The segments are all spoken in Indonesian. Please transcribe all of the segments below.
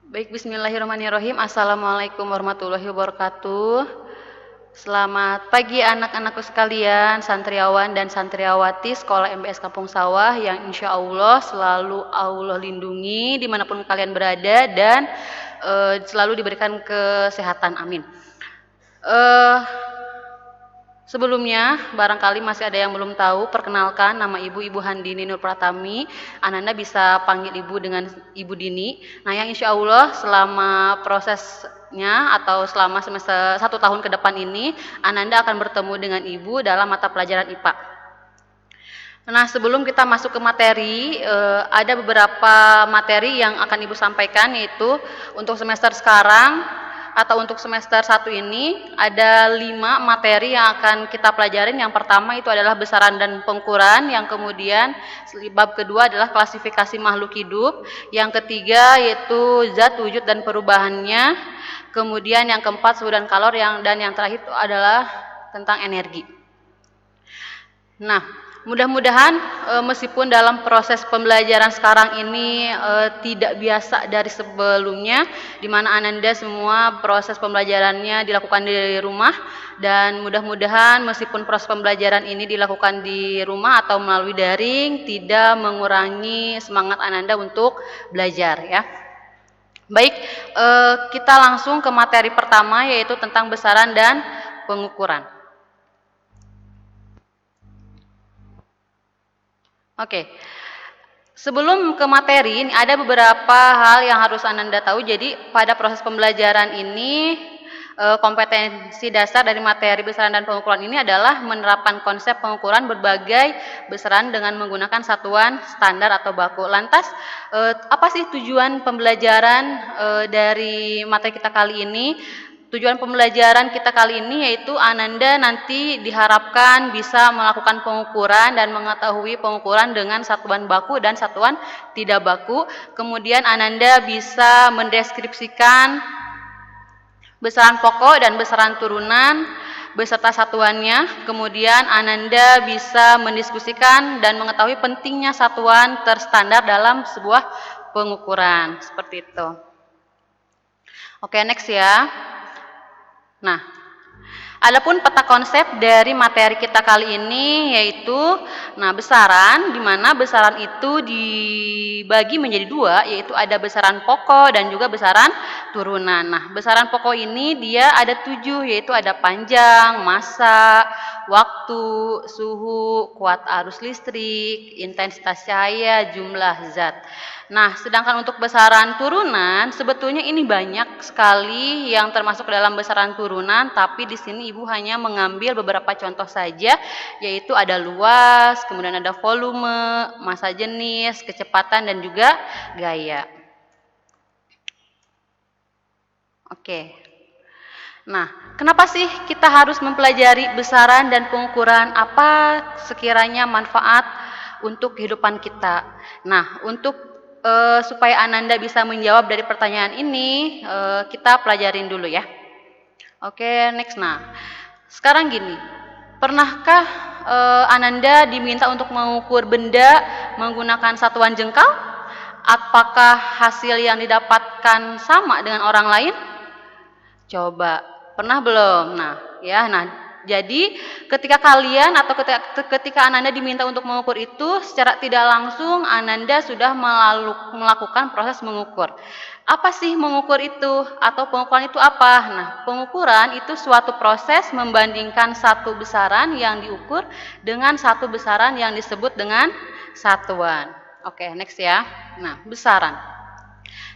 Baik, bismillahirrahmanirrahim. Assalamualaikum warahmatullahi wabarakatuh. Selamat pagi anak-anakku sekalian, santriawan dan santriawati Sekolah MBS Kampung Sawah yang insya Allah selalu Allah lindungi dimanapun kalian berada dan selalu diberikan kesehatan. Amin. Sebelumnya, barangkali masih ada yang belum tahu, perkenalkan nama Ibu Handini Nur Pratami. Ananda bisa panggil Ibu dengan Ibu Dini. Nah, yang insya Allah selama prosesnya atau selama semester 1 tahun ke depan ini, Ananda akan bertemu dengan Ibu dalam mata pelajaran IPA. Nah, sebelum kita masuk ke materi, ada beberapa materi yang akan Ibu sampaikan, yaitu untuk semester sekarang, atau untuk semester 1 ini ada 5 materi yang akan kita pelajarin. Yang pertama itu adalah besaran dan pengukuran, yang kemudian bab kedua adalah klasifikasi makhluk hidup, yang ketiga yaitu zat, wujud, dan perubahannya, kemudian yang keempat suhu dan kalor, dan yang terakhir itu adalah tentang energi. Nah, mudah-mudahan meskipun dalam proses pembelajaran sekarang ini tidak biasa dari sebelumnya, di mana Ananda semua proses pembelajarannya dilakukan di rumah, dan mudah-mudahan meskipun proses pembelajaran ini dilakukan di rumah atau melalui daring, tidak mengurangi semangat Ananda untuk belajar ya. Baik, kita langsung ke materi pertama, yaitu tentang besaran dan pengukuran. Oke, sebelum ke materi, ini ada beberapa hal yang harus Ananda tahu. Jadi pada proses pembelajaran ini, kompetensi dasar dari materi besaran dan pengukuran ini adalah menerapkan konsep pengukuran berbagai besaran dengan menggunakan satuan standar atau baku. Lantas, apa sih tujuan pembelajaran dari materi kita kali ini? Tujuan pembelajaran kita kali ini yaitu Ananda nanti diharapkan bisa melakukan pengukuran dan mengetahui pengukuran dengan satuan baku dan satuan tidak baku. Kemudian Ananda bisa mendeskripsikan besaran pokok dan besaran turunan beserta satuannya. Kemudian Ananda bisa mendiskusikan dan mengetahui pentingnya satuan terstandar dalam sebuah pengukuran. Seperti itu. Oke, next ya. Nah, adapun peta konsep dari materi kita kali ini yaitu besaran, di mana besaran itu dibagi menjadi 2, yaitu ada besaran pokok dan juga besaran turunan. Nah, besaran pokok ini dia ada 7, yaitu ada panjang, massa, waktu, suhu, kuat arus listrik, intensitas cahaya, jumlah zat. Nah, sedangkan untuk besaran turunan sebetulnya ini banyak sekali yang termasuk dalam besaran turunan, tapi di sini Ibu hanya mengambil beberapa contoh saja, yaitu ada luas, kemudian ada volume, massa jenis, kecepatan, dan juga gaya. Oke. Nah, kenapa sih kita harus mempelajari besaran dan pengukuran? Apa sekiranya manfaat untuk kehidupan kita? Nah, untuk supaya Ananda bisa menjawab dari pertanyaan ini, kita pelajarin dulu ya. Oke, next. Nah, sekarang gini, pernahkah Ananda diminta untuk mengukur benda menggunakan satuan jengkal? Apakah hasil yang didapatkan sama dengan orang lain? Coba, pernah belum? Jadi ketika kalian atau ketika Ananda diminta untuk mengukur itu, secara tidak langsung Ananda sudah melakukan proses mengukur. Apa sih mengukur itu? Atau pengukuran itu apa? Nah, pengukuran itu suatu proses membandingkan satu besaran yang diukur dengan satu besaran yang disebut dengan satuan. Oke, next ya. Nah, besaran.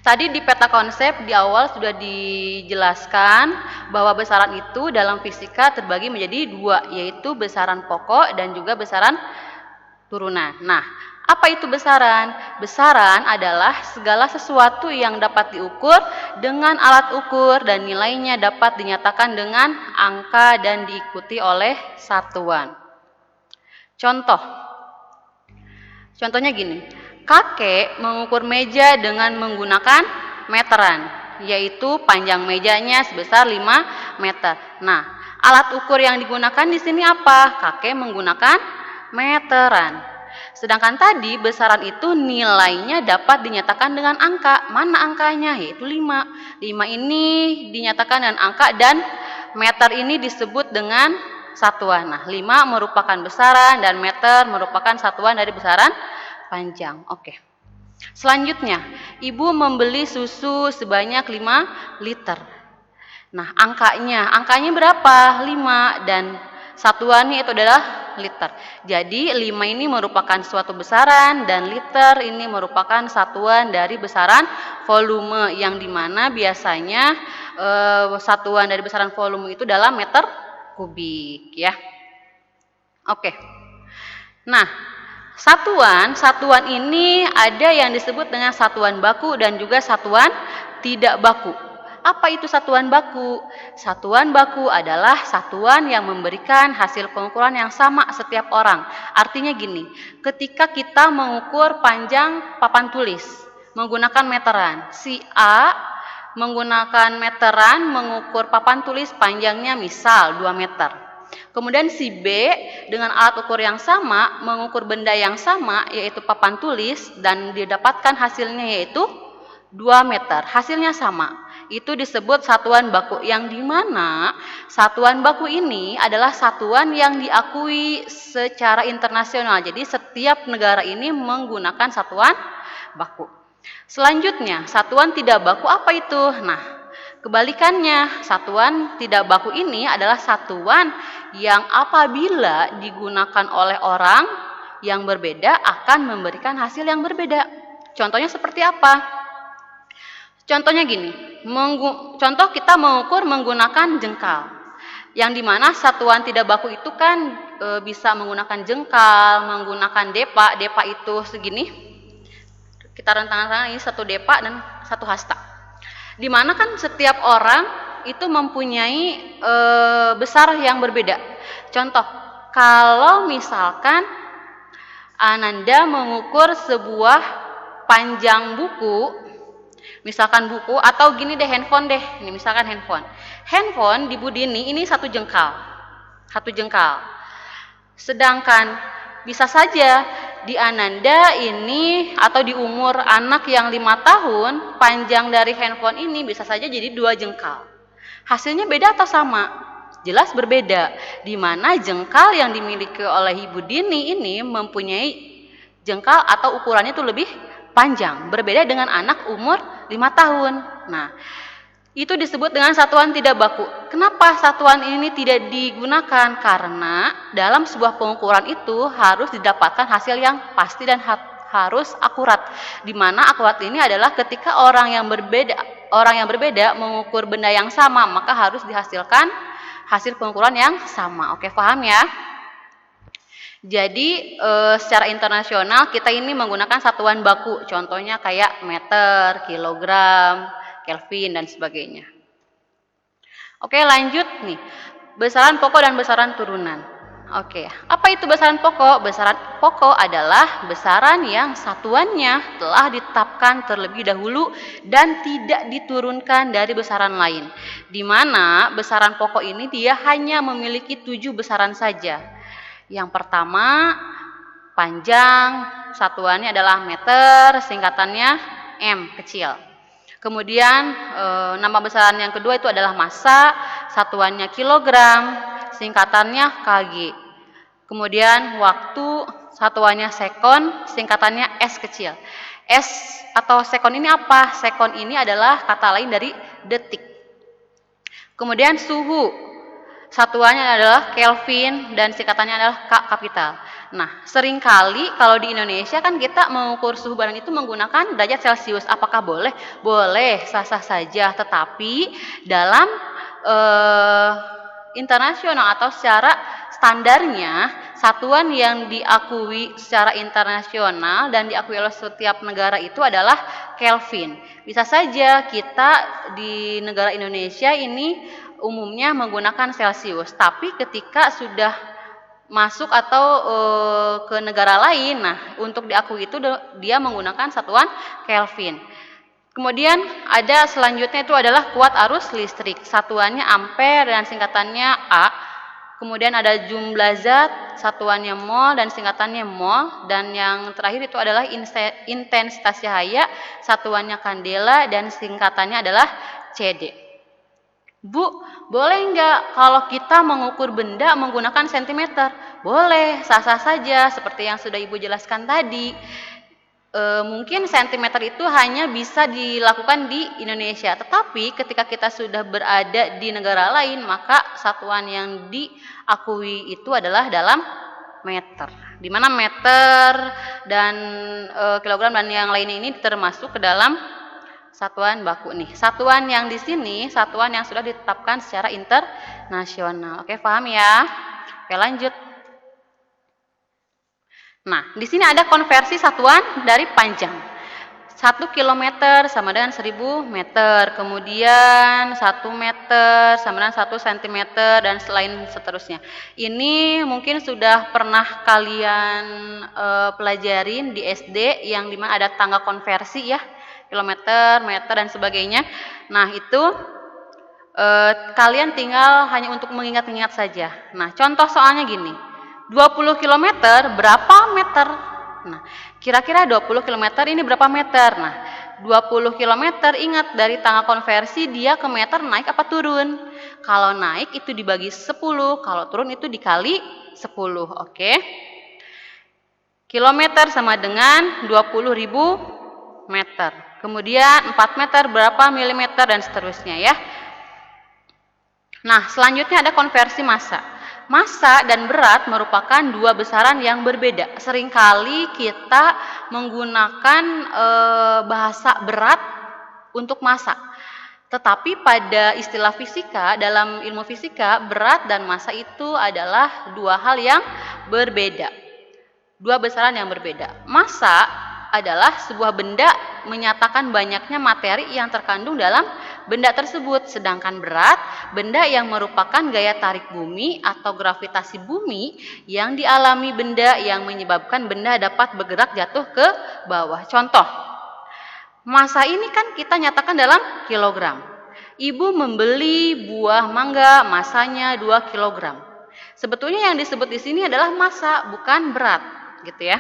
Tadi di peta konsep di awal sudah dijelaskan bahwa besaran itu dalam fisika terbagi menjadi 2, yaitu besaran pokok dan juga besaran turunan. Nah, apa itu besaran? Besaran adalah segala sesuatu yang dapat diukur dengan alat ukur dan nilainya dapat dinyatakan dengan angka dan diikuti oleh satuan. Contohnya gini, kakek mengukur meja dengan menggunakan meteran, yaitu panjang mejanya sebesar 5 meter. Nah, alat ukur yang digunakan di sini apa? Kakek menggunakan meteran. Sedangkan tadi besaran itu nilainya dapat dinyatakan dengan angka. Mana angkanya? Yaitu 5. 5 ini dinyatakan dengan angka dan meter ini disebut dengan satuan. Nah, 5 merupakan besaran dan meter merupakan satuan dari besaran panjang. Oke. Selanjutnya, ibu membeli susu sebanyak 5 liter. Nah, angkanya berapa? 5 dan satuannya itu adalah liter. Jadi 5 ini merupakan suatu besaran dan liter ini merupakan satuan dari besaran volume yang dimana biasanya satuan dari besaran volume itu dalam meter kubik ya. Oke. Nah, satuan ini ada yang disebut dengan satuan baku dan juga satuan tidak baku. Apa itu satuan baku? Satuan baku adalah satuan yang memberikan hasil pengukuran yang sama setiap orang. Artinya gini, ketika kita mengukur panjang papan tulis menggunakan meteran, si A menggunakan meteran mengukur papan tulis panjangnya misal 2 meter. Kemudian si B dengan alat ukur yang sama mengukur benda yang sama yaitu papan tulis dan didapatkan hasilnya yaitu 2 meter. Hasilnya sama. Itu disebut satuan baku yang dimana satuan baku ini adalah satuan yang diakui secara internasional. Jadi setiap negara ini menggunakan satuan baku. Selanjutnya, satuan tidak baku apa itu? Nah, kebalikannya, satuan tidak baku ini adalah satuan yang apabila digunakan oleh orang yang berbeda akan memberikan hasil yang berbeda. Contohnya seperti apa? Contohnya gini, contoh kita mengukur menggunakan jengkal. Yang dimana satuan tidak baku itu kan bisa menggunakan jengkal, menggunakan depa. Depa itu segini, kita rentang-rentang ini 1 depa dan 1 hasta. Dimana kan setiap orang itu mempunyai besar yang berbeda. Contoh, kalau misalkan Ananda mengukur sebuah panjang buku, misalkan buku atau gini deh handphone deh, ini misalkan handphone di Bu Dini ini 1 jengkal, sedangkan bisa saja di Ananda ini atau di umur anak yang 5 tahun panjang dari handphone ini bisa saja jadi 2 jengkal. Hasilnya beda atau sama? Jelas berbeda, di mana jengkal yang dimiliki oleh Ibu Dini ini mempunyai jengkal atau ukurannya itu lebih panjang, berbeda dengan anak umur 5 tahun. Nah, itu disebut dengan satuan tidak baku. Kenapa satuan ini tidak digunakan? Karena dalam sebuah pengukuran itu harus didapatkan hasil yang pasti dan harus akurat. Di mana akurat ini adalah ketika orang yang berbeda mengukur benda yang sama, maka harus dihasilkan hasil pengukuran yang sama. Oke, paham ya? Jadi secara internasional kita ini menggunakan satuan baku, contohnya kayak meter, kilogram, Kelvin dan sebagainya. Oke, lanjut nih. Besaran pokok dan besaran turunan. Oke, apa itu besaran pokok? Besaran pokok adalah besaran yang satuannya telah ditetapkan terlebih dahulu dan tidak diturunkan dari besaran lain. Di mana besaran pokok ini dia hanya memiliki 7 besaran saja. Yang pertama, panjang, satuannya adalah meter, singkatannya M kecil. Kemudian nama besaran yang kedua itu adalah massa, satuannya kilogram, singkatannya kg. Kemudian waktu, satuannya sekon, singkatannya S kecil. S atau sekon ini apa? Sekon ini adalah kata lain dari detik. Kemudian suhu, satuannya adalah Kelvin dan singkatannya adalah K kapital. Nah, seringkali kalau di Indonesia kan kita mengukur suhu badan itu menggunakan derajat Celcius. Apakah boleh? Boleh, sah-sah saja. Tetapi dalam internasional atau secara standarnya, satuan yang diakui secara internasional dan diakui oleh setiap negara itu adalah Kelvin. Bisa saja kita di negara Indonesia ini umumnya menggunakan Celcius, tapi ketika sudah masuk atau ke negara lain, nah untuk diakui itu dia menggunakan satuan Kelvin. Kemudian ada selanjutnya itu adalah kuat arus listrik, satuannya ampere dan singkatannya A. Kemudian ada jumlah zat, satuannya mol dan singkatannya mol, dan yang terakhir itu adalah intensitas cahaya, satuannya kandela dan singkatannya adalah CD. Bu, boleh nggak kalau kita mengukur benda menggunakan sentimeter? Boleh, sah-sah saja seperti yang sudah Ibu jelaskan tadi. Mungkin sentimeter itu hanya bisa dilakukan di Indonesia, tetapi ketika kita sudah berada di negara lain, maka satuan yang diakui itu adalah dalam meter. Di mana meter dan kilogram dan yang lainnya ini termasuk ke dalam satuan baku nih. Satuan yang di sini, satuan yang sudah ditetapkan secara internasional. Oke, paham ya? Oke, lanjut. Nah, di sini ada konversi satuan dari panjang. 1 kilometer sama dengan 1000 meter. Kemudian 1 meter sama dengan 1 sentimeter dan selain seterusnya. Ini mungkin sudah pernah kalian pelajarin di SD yang dimana ada tangga konversi ya. Kilometer, meter, dan sebagainya. Nah, itu kalian tinggal hanya untuk mengingat-ingat saja. Nah, contoh soalnya gini. 20 km berapa meter? Nah, kira-kira 20 km ini berapa meter? Nah, 20 km ingat dari tangga konversi dia ke meter naik apa turun? Kalau naik itu dibagi 10, kalau turun itu dikali 10, oke? Kilometer sama dengan 20.000 meter. Kemudian 4 meter berapa milimeter dan seterusnya ya. Nah, selanjutnya ada konversi massa. Massa dan berat merupakan dua besaran yang berbeda. Seringkali kita menggunakan bahasa berat untuk massa. Tetapi pada istilah fisika, dalam ilmu fisika, berat dan massa itu adalah dua hal yang berbeda. Dua besaran yang berbeda. Massa adalah sebuah benda menyatakan banyaknya materi yang terkandung dalam benda tersebut, sedangkan berat, benda yang merupakan gaya tarik bumi atau gravitasi bumi yang dialami benda yang menyebabkan benda dapat bergerak jatuh ke bawah. Contoh, massa ini kan kita nyatakan dalam kilogram. Ibu membeli buah mangga, massanya 2 kilogram. Sebetulnya yang disebut di sini adalah massa, bukan berat, gitu ya.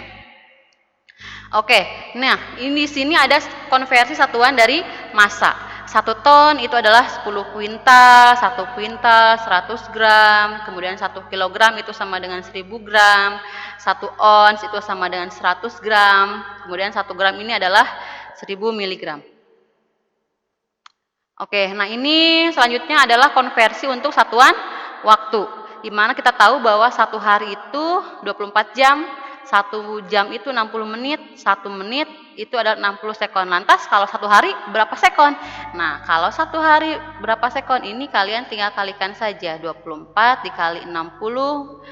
Oke, nah ini di sini ada konversi satuan dari massa. 1 ton itu adalah 10 kuintal, 1 kuintal 100 gram, kemudian 1 kilogram itu sama dengan 1000 gram, 1 ons itu sama dengan 100 gram, kemudian 1 gram ini adalah 1000 miligram. Oke, nah ini selanjutnya adalah konversi untuk satuan waktu, di mana kita tahu bahwa satu hari itu 24 jam, 1 jam itu 60 menit, 1 menit itu adalah 60 sekon. Lantas kalau satu hari berapa sekon? Nah, kalau satu hari berapa sekon ini kalian tinggal kalikan saja. 24 dikali 60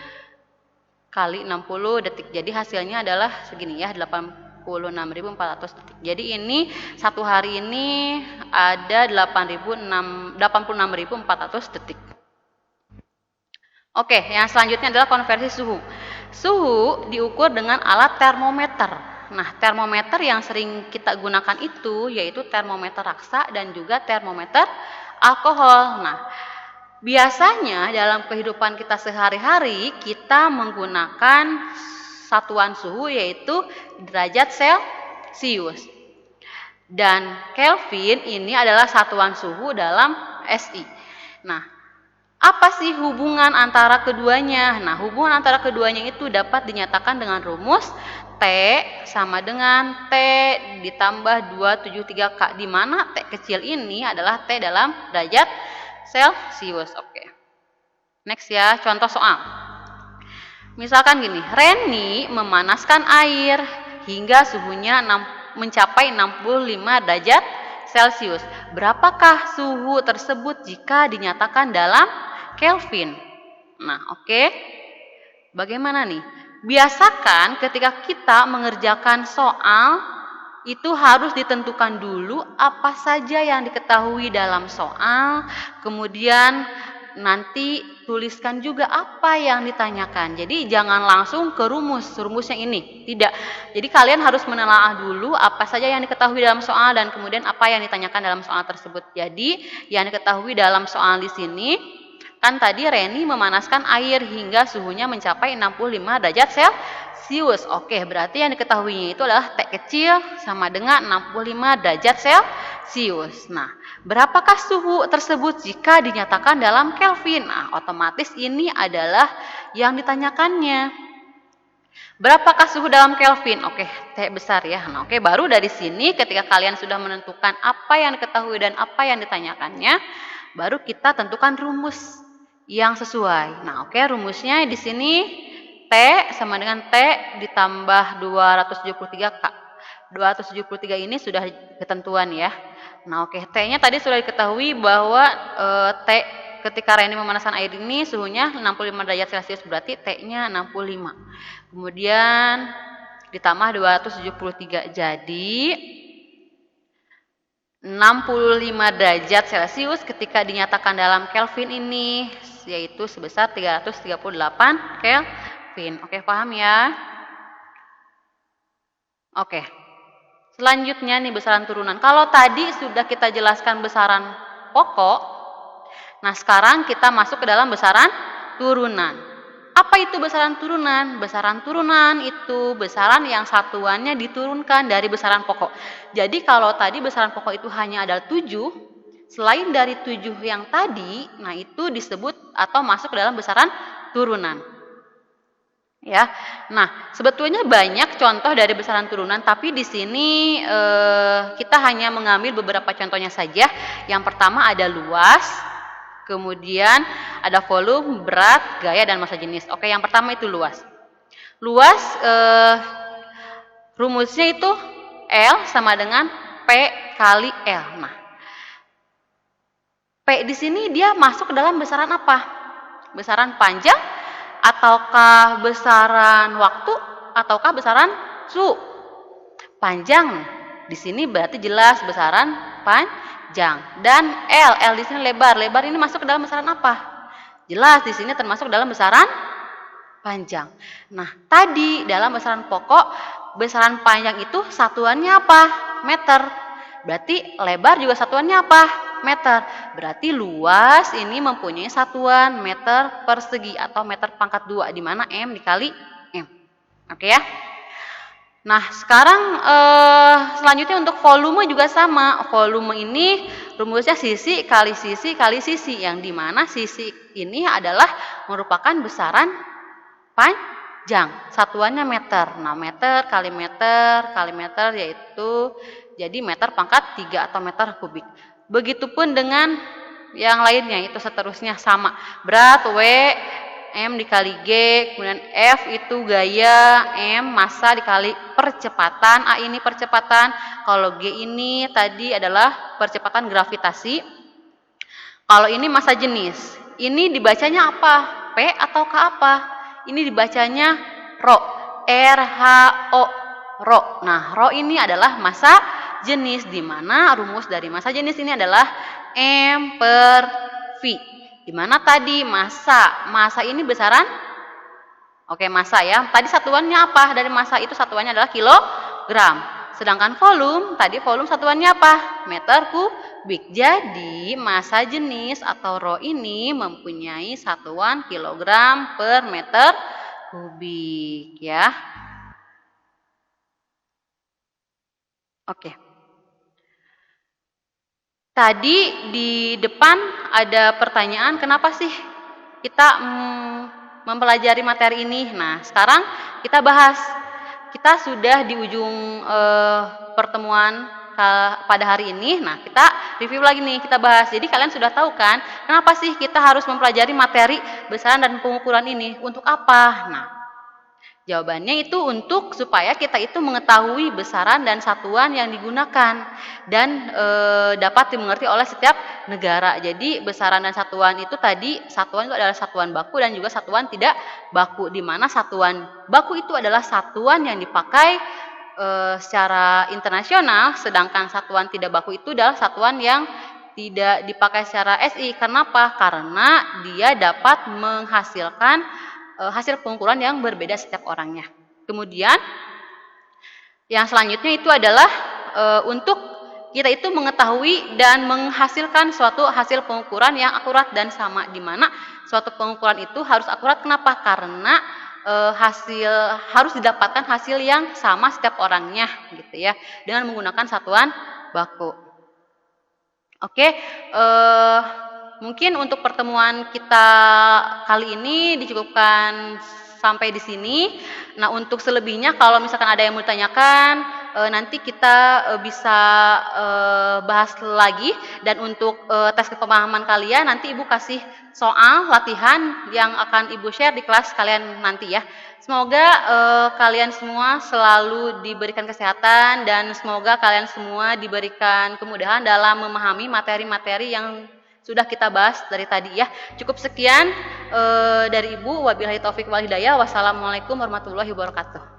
kali 60 detik. Jadi hasilnya adalah segini ya, 86.400 detik. Jadi ini satu hari ini ada 86.400 detik. Oke, yang selanjutnya adalah konversi suhu. Suhu diukur dengan alat termometer. Nah, termometer yang sering kita gunakan itu yaitu termometer raksa dan juga termometer alkohol. Nah, biasanya dalam kehidupan kita sehari-hari kita menggunakan satuan suhu yaitu derajat Celcius. Dan Kelvin ini adalah satuan suhu dalam SI. Nah, apa sih hubungan antara keduanya? Nah, hubungan antara keduanya itu dapat dinyatakan dengan rumus T sama dengan T ditambah 273K, di mana T kecil ini adalah T dalam derajat Celcius. Oke. Next ya, contoh soal. Misalkan gini, Reni memanaskan air hingga suhunya mencapai 65 derajat Celcius. Berapakah suhu tersebut jika dinyatakan dalam Kelvin? Nah, oke. Bagaimana nih? Biasakan ketika kita mengerjakan soal itu harus ditentukan dulu apa saja yang diketahui dalam soal, kemudian nanti tuliskan juga apa yang ditanyakan. Jadi jangan langsung ke rumusnya ini, tidak. Jadi kalian harus menelaah dulu apa saja yang diketahui dalam soal dan kemudian apa yang ditanyakan dalam soal tersebut. Jadi yang diketahui dalam soal di sini Kan tadi Reni memanaskan air hingga suhunya mencapai 65 derajat Celcius. Oke, berarti yang diketahuinya itu adalah T kecil sama dengan 65 derajat Celcius. Nah, berapakah suhu tersebut jika dinyatakan dalam Kelvin? Nah, otomatis ini adalah yang ditanyakannya. Berapakah suhu dalam Kelvin? Oke, T besar ya. Nah, oke, baru dari sini ketika kalian sudah menentukan apa yang diketahui dan apa yang ditanyakannya, baru kita tentukan rumus yang sesuai. Nah, oke, rumusnya di sini T sama dengan T ditambah 273 K. 273 ini sudah ketentuan ya. Nah, oke, T-nya tadi sudah diketahui bahwa T ketika Reni memanaskan air ini suhunya 65 derajat Celcius, berarti T-nya 65. Kemudian ditambah 273, jadi 65 derajat Celcius ketika dinyatakan dalam Kelvin ini yaitu sebesar 338 Kelvin. Oke, paham ya? Oke. Selanjutnya nih besaran turunan. Kalau tadi sudah kita jelaskan besaran pokok, nah sekarang kita masuk ke dalam besaran turunan. Apa itu besaran turunan? Besaran turunan itu besaran yang satuannya diturunkan dari besaran pokok. Jadi kalau tadi besaran pokok itu hanya ada 7, selain dari 7 yang tadi, nah itu disebut atau masuk ke dalam besaran turunan. Ya, nah sebetulnya banyak contoh dari besaran turunan, tapi di sini kita hanya mengambil beberapa contohnya saja. Yang pertama ada luas, kemudian ada volume, berat, gaya, dan massa jenis. Oke, yang pertama itu luas. Luas rumusnya itu L sama dengan P kali L. Nah, P di sini dia masuk ke dalam besaran apa? Besaran panjang, ataukah besaran waktu, ataukah besaran suhu? Panjang. Di sini berarti jelas besaran panjang. Dan L di sini lebar. Lebar ini masuk ke dalam besaran apa? Jelas di sini termasuk dalam besaran panjang. Nah, tadi dalam besaran pokok, besaran panjang itu satuannya apa? Meter. Berarti lebar juga satuannya apa? Meter. Berarti luas ini mempunyai satuan meter persegi atau meter pangkat 2, di mana M dikali M. Oke ya? Nah, sekarang selanjutnya untuk volume juga sama. Volume ini rumusnya sisi kali sisi kali sisi, yang dimana sisi ini adalah merupakan besaran panjang. Satuannya meter. Nah, meter kali meter yaitu jadi meter pangkat 3 atau meter kubik. Begitupun dengan yang lainnya, itu seterusnya sama. Berat W, M dikali G, kemudian F itu gaya, M massa dikali percepatan. A ini percepatan, kalau G ini tadi adalah percepatan gravitasi. Kalau ini massa jenis. Ini dibacanya apa? P atau K apa? Ini dibacanya Rho. R-H-O. Rho. Nah, Rho ini adalah massa jenis, di mana rumus dari massa jenis ini adalah M per V. Di mana tadi massa ini besaran, oke, massa ya. Tadi satuannya apa? Dari massa itu satuannya adalah kilogram. Sedangkan volume, tadi volume satuannya apa? Meter kubik. Jadi massa jenis atau Rho ini mempunyai satuan kilogram per meter kubik ya. Oke. Tadi di depan ada pertanyaan, kenapa sih kita mempelajari materi ini? Nah, sekarang kita bahas. Kita sudah di ujung pertemuan pada hari ini. Nah, kita review lagi nih, kita bahas. Jadi kalian sudah tahu kan, kenapa sih kita harus mempelajari materi besaran dan pengukuran ini? Untuk apa? Nah, jawabannya itu untuk supaya kita itu mengetahui besaran dan satuan yang digunakan dan dapat dimengerti oleh setiap negara. Jadi besaran dan satuan itu tadi, satuan itu adalah satuan baku dan juga satuan tidak baku, di mana satuan baku itu adalah satuan yang dipakai secara internasional, sedangkan satuan tidak baku itu adalah satuan yang tidak dipakai secara SI. Kenapa? Karena dia dapat menghasilkan hasil pengukuran yang berbeda setiap orangnya. Kemudian yang selanjutnya itu adalah untuk kita itu mengetahui dan menghasilkan suatu hasil pengukuran yang akurat dan sama, di mana suatu pengukuran itu harus akurat. Kenapa? Karena hasil harus didapatkan hasil yang sama setiap orangnya gitu ya, dengan menggunakan satuan baku. Oke, mungkin untuk pertemuan kita kali ini dicukupkan sampai di sini. Nah, untuk selebihnya kalau misalkan ada yang mau ditanyakan, nanti kita bisa bahas lagi. Dan untuk tes kepemahaman kalian, nanti Ibu kasih soal latihan yang akan Ibu share di kelas kalian nanti ya. Semoga kalian semua selalu diberikan kesehatan dan semoga kalian semua diberikan kemudahan dalam memahami materi-materi yang sudah kita bahas dari tadi ya. Cukup sekian dari Ibu. Wabillahi taufik wal hidayah. Wassalamualaikum warahmatullahi wabarakatuh.